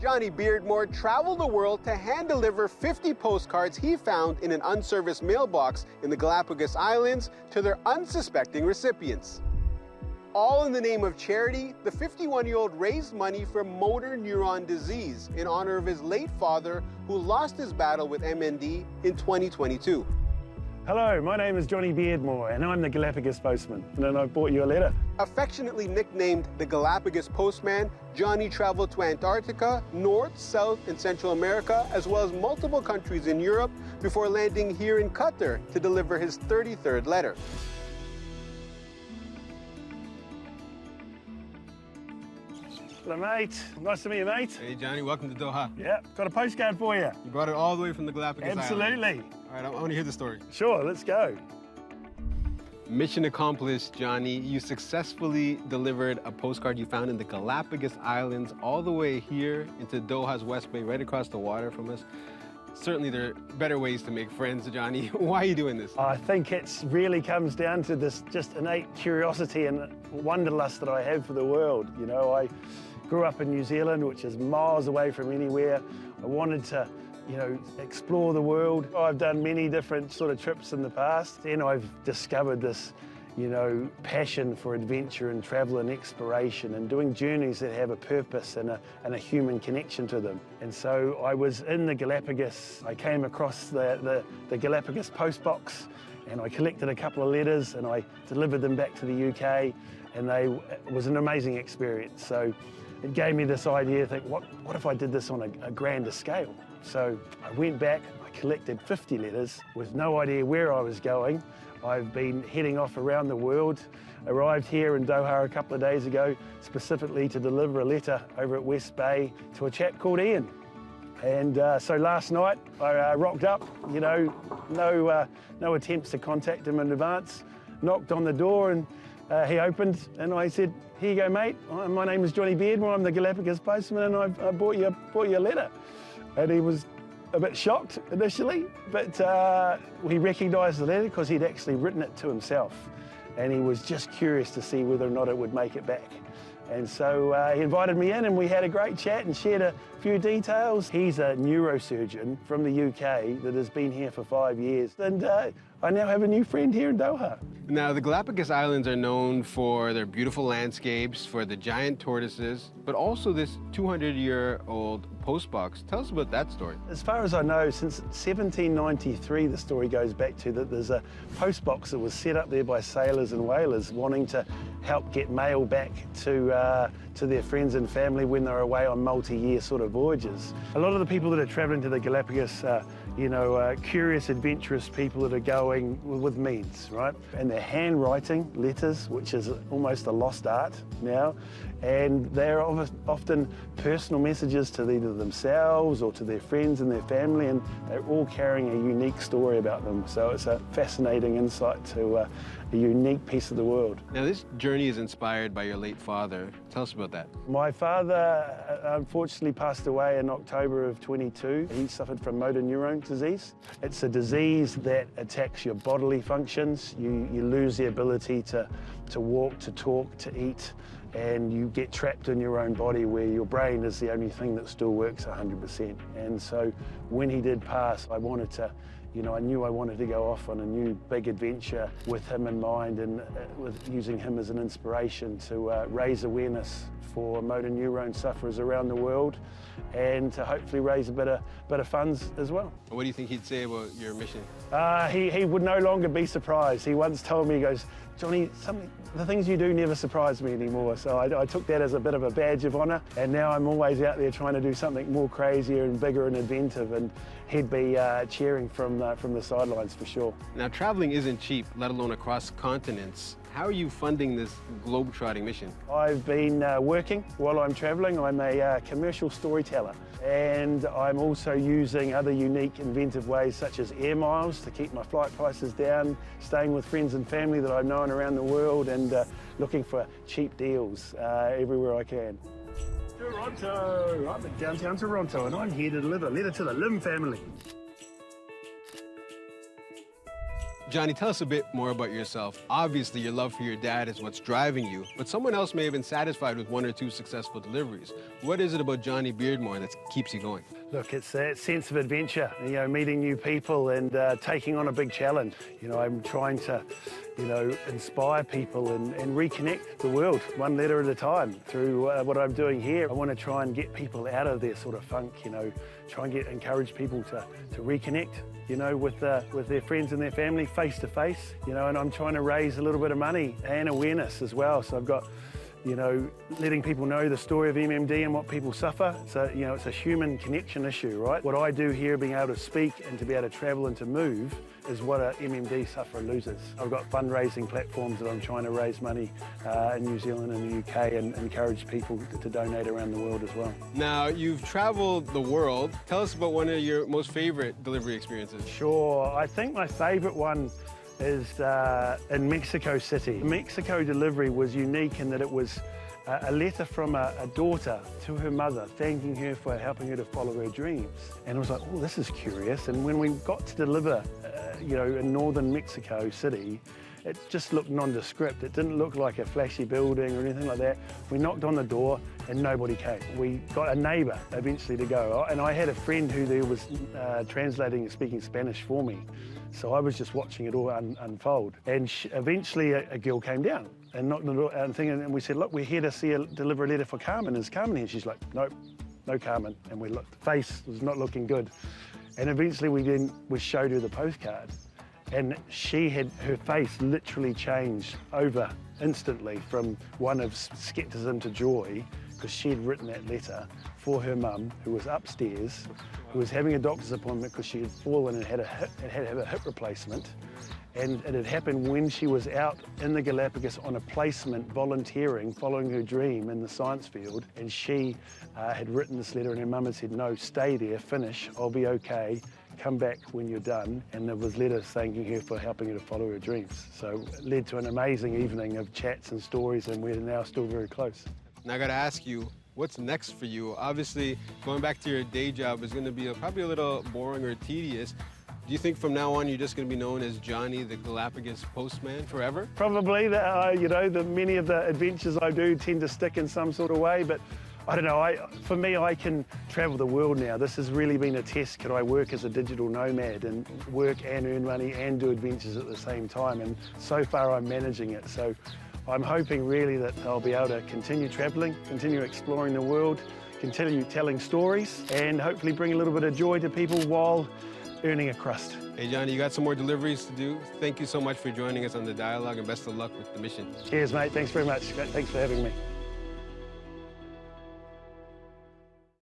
Jonny Beardmore traveled the world to hand-deliver 50 postcards he found in an unserviced mailbox in the Galapagos Islands to their unsuspecting recipients. All in the name of charity, the 51-year-old raised money for motor neuron disease in honor of his late father, who lost his battle with MND in 2022. Hello, my name is Jonny Beardmore, and I'm the Galapagos Postman, and I brought you a letter. Affectionately nicknamed the Galapagos Postman, Jonny traveled to Antarctica, North, South, and Central America, as well as multiple countries in Europe, before landing here in Qatar to deliver his 33rd letter. Hello, mate. Nice to meet you, mate. Hey, Jonny, welcome to Doha. Yeah, got a postcard for you. You brought it all the way from the Galapagos Absolutely. Islands. All right, I want to hear the story. Sure, let's go. Mission accomplished, Jonny. You successfully delivered a postcard you found in the Galapagos Islands all the way here into Doha's West Bay, right across the water from us. Certainly there are better ways to make friends, Jonny. Why are you doing this? I think it really comes down to this just innate curiosity and wanderlust that I have for the world. You know, I grew up in New Zealand, which is miles away from anywhere. I wanted to, you know, explore the world. I've done many different sort of trips in the past, and I've discovered this, you know, passion for adventure and travel and exploration and doing journeys that have a purpose and a human connection to them. And so I was in the Galapagos. I came across the Galapagos postbox, and I collected a couple of letters and I delivered them back to the UK, and it was an amazing experience. So it gave me this idea, think, what if I did this on a grander scale? So I went back, I collected 50 letters with no idea where I was going. I've been heading off around the world, arrived here in Doha a couple of days ago, specifically to deliver a letter over at West Bay to a chap called Ian. And so last night I rocked up, you know, no attempts to contact him in advance, knocked on the door, and he opened, and I said, "Here you go, mate. My name is Jonny Beardmore. I'm the Galapagos Postman, and I brought you a letter." And he was a bit shocked initially, but he recognised the letter because he'd actually written it to himself, and he was just curious to see whether or not it would make it back. And so he invited me in, and we had a great chat and shared a few details. He's a neurosurgeon from the UK that has been here for 5 years, and I now have a new friend here in Doha. Now, the Galapagos Islands are known for their beautiful landscapes, for the giant tortoises, but also this 200-year-old postbox. Tell us about that story. As far as I know, since 1793, the story goes back to that there's a postbox that was set up there by sailors and whalers wanting to help get mail back to their friends and family when they're away on multi-year sort of voyages. A lot of the people that are travelling to the Galapagos you know, curious, adventurous people that are going with means, right? And they're handwriting letters, which is almost a lost art now. And they're often personal messages to either themselves or to their friends and their family, and they're all carrying a unique story about them. So it's a fascinating insight to a unique piece of the world. Now, this journey is inspired by your late father. Tell us about that. My father unfortunately passed away in October of 22. He suffered from motor neuron disease. It's a disease that attacks your bodily functions. You lose the ability to walk, to talk, to eat, and you get trapped in your own body where your brain is the only thing that still works 100%. And so when he did pass, I wanted to, you know, I knew I wanted to go off on a new big adventure with him in mind, and with using him as an inspiration to raise awareness for motor neuron sufferers around the world, and to hopefully raise a bit of funds as well. What do you think he'd say about your mission? He would no longer be surprised. He once told me, he goes, "Jonny, the things you do never surprise me anymore." So I took that as a bit of a badge of honour, and now I'm always out there trying to do something more crazier and bigger and inventive, and he'd be cheering from the sidelines for sure. Now, travelling isn't cheap, let alone across continents. How are you funding this globe-trotting mission? I've been working while I'm travelling. I'm a commercial storyteller, and I'm also using other unique, inventive ways such as air miles to keep my flight prices down, staying with friends and family that I've known around the world, and looking for cheap deals everywhere I can. Toronto! I'm in downtown Toronto, and I'm here to deliver a letter to the Lim family. Jonny, tell us a bit more about yourself. Obviously, your love for your dad is what's driving you, but someone else may have been satisfied with 1 or 2 successful deliveries. What is it about Jonny Beardmore that keeps you going? Look, it's that sense of adventure, you know, meeting new people and taking on a big challenge. You know, I'm trying to, you know, inspire people and reconnect the world one letter at a time through what I'm doing here. I want to try and get people out of their sort of funk, you know, try and encourage people to reconnect, you know, with their friends and their family face to face, you know, and I'm trying to raise a little bit of money and awareness as well. So I've got, you know, letting people know the story of MMD and what people suffer. So, you know, it's a human connection issue, right? What I do here, being able to speak and to be able to travel and to move, is what a MMD sufferer loses. I've got fundraising platforms that I'm trying to raise money in New Zealand and the UK and encourage people to donate around the world as well. Now, you've traveled the world. Tell us about one of your most favorite delivery experiences. Sure, I think my favorite one is in Mexico City. The Mexico delivery was unique in that it was a letter from a daughter to her mother, thanking her for helping her to follow her dreams. And I was like, oh, this is curious. And when we got to deliver, you know, in northern Mexico City, it just looked nondescript. It didn't look like a flashy building or anything like that. We knocked on the door and nobody came. We got a neighbour eventually to go. And I had a friend who there was translating and speaking Spanish for me. So I was just watching it all unfold. And eventually a girl came down and knocked on the door and we said, look, we're here to deliver a letter for Carmen. Is Carmen here? She's like, nope, no Carmen. And we looked, the face was not looking good. And eventually we showed her the postcard. And her face literally changed over instantly from one of skepticism to joy, because she had written that letter for her mum, who was upstairs, who was having a doctor's appointment because she had fallen and had to have a hip replacement. And it had happened when she was out in the Galapagos on a placement, volunteering, following her dream in the science field. And she had written this letter, and her mum had said, no, stay there, finish, I'll be okay, come back when you're done. And there was letters thanking her for helping her to follow her dreams. So it led to an amazing evening of chats and stories, and we're now still very close. Now I gotta ask you, what's next for you? Obviously, going back to your day job is gonna be probably a little boring or tedious. Do you think from now on you're just going to be known as Jonny the Galapagos Postman forever? Probably. You know, many of the adventures I do tend to stick in some sort of way, but I don't know. For me, I can travel the world now. This has really been a test. Can I work as a digital nomad and work and earn money and do adventures at the same time? And so far, I'm managing it. So I'm hoping really that I'll be able to continue traveling, continue exploring the world, continue telling stories, and hopefully bring a little bit of joy to people while earning a crust. Hey, Jonny, you got some more deliveries to do. Thank you so much for joining us on The Dialogue, and best of luck with the mission. Cheers, mate. Thanks very much. Thanks for having me.